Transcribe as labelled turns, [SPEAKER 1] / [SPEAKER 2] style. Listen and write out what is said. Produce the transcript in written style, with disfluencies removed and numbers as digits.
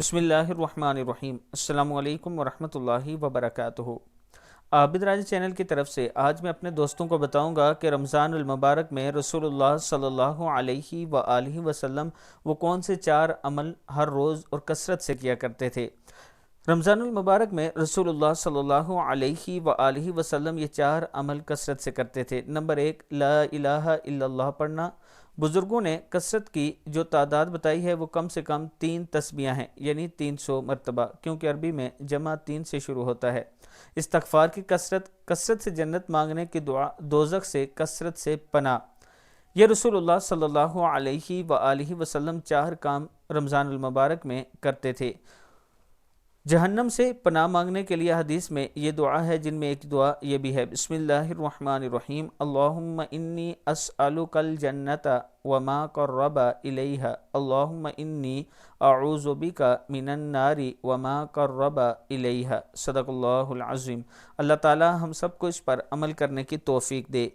[SPEAKER 1] بسم اللہ الرحمن الرحیم۔ السلام علیکم ورحمۃ اللہ وبرکاتہ۔ عابد راجہ چینل کی طرف سے آج میں اپنے دوستوں کو بتاؤں گا کہ رمضان المبارک میں رسول اللہ صلی اللہ علیہ وآلہ وسلم وہ کون سے 4 عمل ہر روز اور کثرت سے کیا کرتے تھے۔ رمضان المبارک میں رسول اللہ صلی اللہ علیہ وآلہ وسلم یہ 4 عمل کثرت سے کرتے تھے۔ نمبر 1، لا الہ الا اللہ پڑھنا۔ بزرگوں نے کثرت کی جو تعداد بتائی ہے وہ کم سے کم 3 تسبیحیں ہیں، یعنی 300 مرتبہ، کیونکہ عربی میں جمع 3 سے شروع ہوتا ہے۔ استغفار کی کثرت سے جنت مانگنے کی دعا، دوزخ سے کثرت سے پناہ۔ یہ رسول اللہ صلی اللہ علیہ وآلہ وسلم 4 کام رمضان المبارک میں کرتے تھے۔ جہنم سے پناہ مانگنے کے لیے حدیث میں یہ دعا ہے، جن میں ایک دعا یہ بھی ہے، بسم اللہ الرحمن الرحیم، اللہم انی اسألک الجنت وما قرب الیہا، اللہم انی اعوذ بک من النار وما قرب الیہا۔ صدق اللہ العظیم۔ اللہ تعالی ہم سب کو اس پر عمل کرنے کی توفیق دے۔